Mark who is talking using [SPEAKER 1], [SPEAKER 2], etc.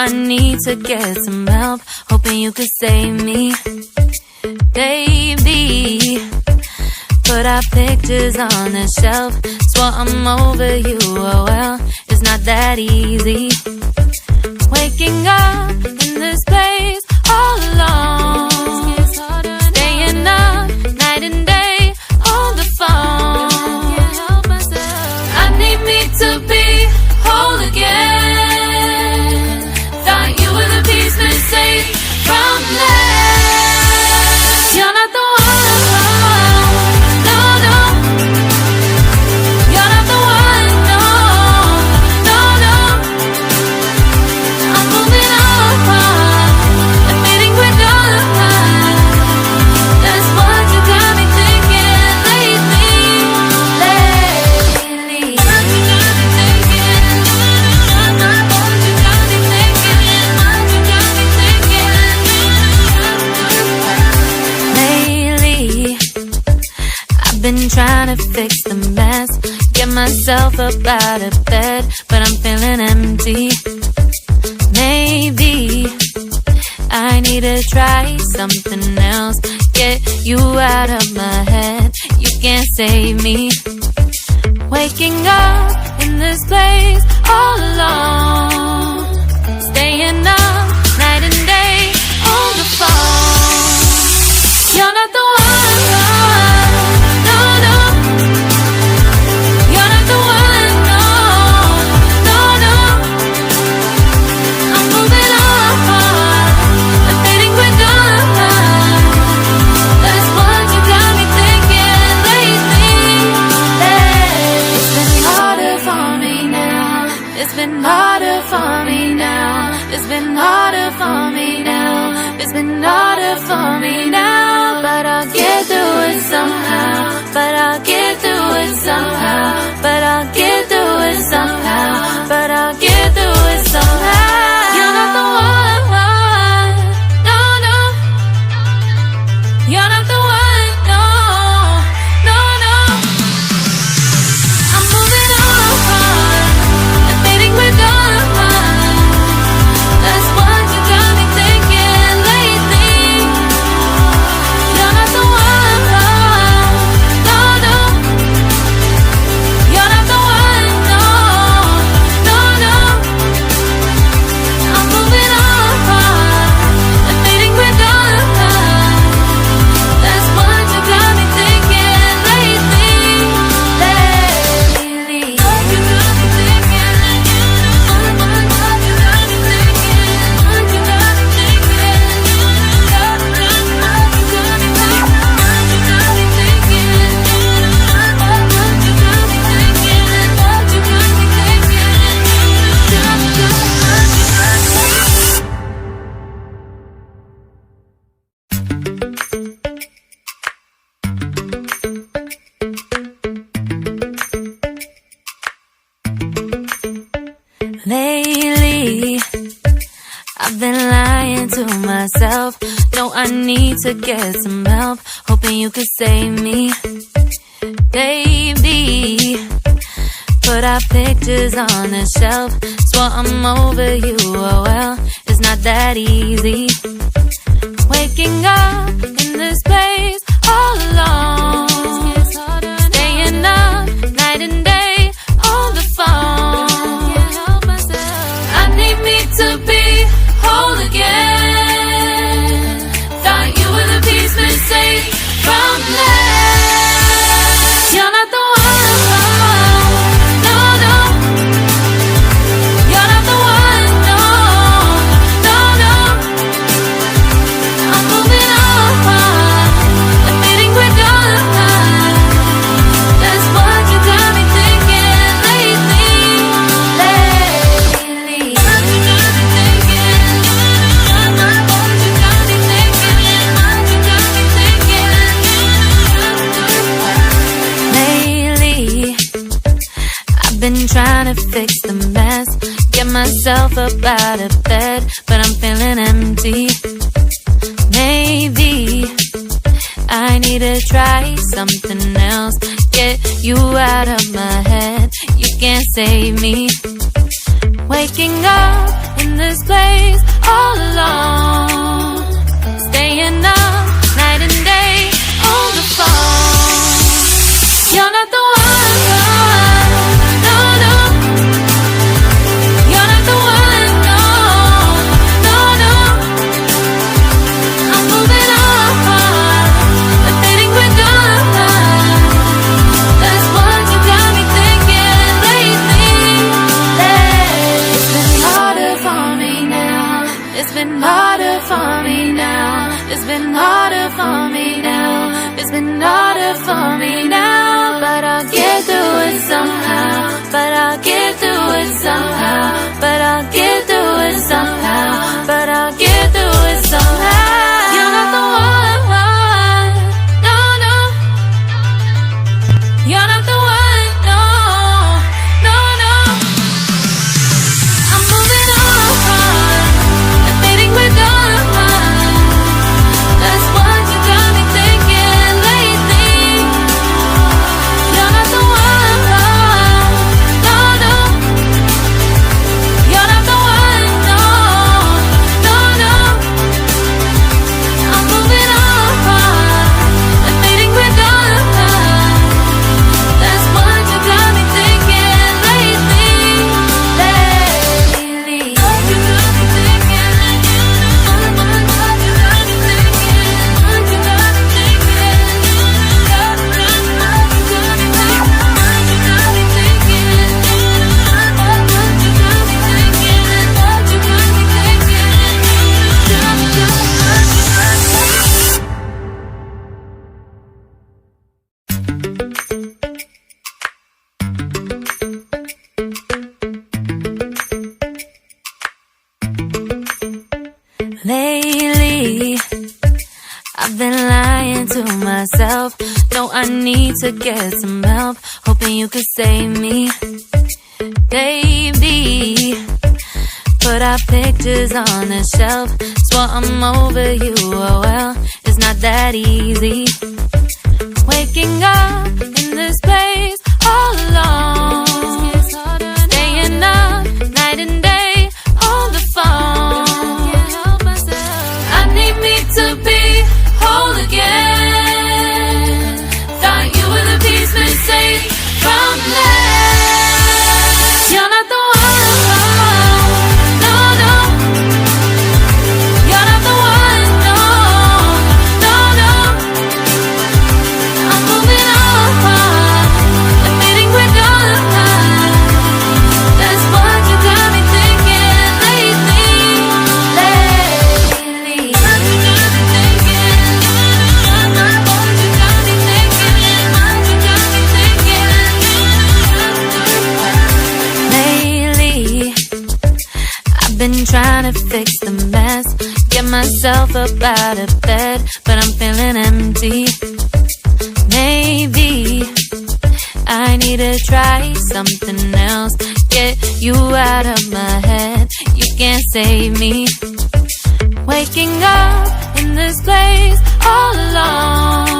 [SPEAKER 1] I need to get some help, hoping you could save me. Baby, put our pictures on the shelf, swore I'm over you, oh well, it's not that easy. Waking up in this place all alone, staying up night and day on the phone. I need me to be whole again. Thought you were the piece missing from last. You're not the one, no, no. You're not the one, no, no, no. I'm moving on, admitting we're done. That's what you got me thinking lately. What you got me thinking? What you got me thinking? What you got me thinking? Lately, I've been trying to fix the mess, get myself up out of bed, but I'm feeling empty. Maybe I need to try something else, get you out of my head, you can't save me. Waking up in this place all alone, staying up night and day on the phone. You're not the one, no, no. You're not the one, no, no, no. I'm moving on, admitting we're done. That's what you got me thinking lately. It's been harder for me now. It's been harder for me now. It's been harder for me now. It's been harder for me now. But I'll get through it somehow. But I'll get through it somehow. But I'll get through it somehow. But I'll get through it somehow. You're not the one, no, no. You're not the one, no, no, no. I'm moving on, admitting we're done. That's what you got me thinking lately. You're not the one, no, no. You're not the one, no, no, no. I'm moving on, admitting we're done. That's what you got me thinking lately. What you got me thinking? What you got me thinking? What you got me thinking? What you got me thinking? What you got me thinking? What you got me thinking? What you got me thinking? Lately, I've been lying to myself. No, I need to get some help, hoping you could save me. Baby, put our pictures on the shelf, swore I'm over you, oh well, it's not that easy. Waking up in this place all alone, staying up night and day on the phone. I need me to be whole again. Thought you were the piece missing from last. You're not the one, no, no. You're not the one, no, no, no. I'm moving on, admitting we're done. That's what you got me thinking lately. What you got me thinking? What you got me thinking? What you got me thinking? Lately, I've been trying to fix the mess, get myself up out of bed, but I'm feeling empty. Maybe I need to try something else, get you out of my head, you can't save me. Waking up in this place It's been harder for me now. It's been harder for me now. It's been harder for me now. But I'll get through it somehow. But I'll get through it somehow. But I'll get through it somehow. But I'll get through it somehow. You're not the one. No, no. You're not the one. No, no, no. I'm moving on. Admitting we're done. That's what you got me thinking lately. You're not the one. No, no. You're not the one. No, no, no. I'm moving on. Admitting we're done. That's what you got me thinking lately. Lately. What you got me thinking. What you got me thinking. What you got me thinking. What you got me thinking. What you got me thinking. What you got me thinking. What you got me Lately, I've been lying to myself. No, I need to get some help. Hoping you could save me, baby. Put our pictures on the shelf. Swore I'm over you, oh well, it's not that easy. Waking up in this place all alone. Staying up night and day on the phone. I need me to be whole again. Thought you were the piece missing from last. You're not the one. No, no. You're not the one. No, no, no. I'm moving on. Admitting we're done. That's what you got me thinking lately. Lately. What you got me thinking. What you got me thinking. What you got me thinking. Lately, I've been trying to fix the mess. Get myself up out of bed, but I'm feeling empty. Maybe I need to try something else. Get you out of my head. You can't save me. Waking up in this place all alone.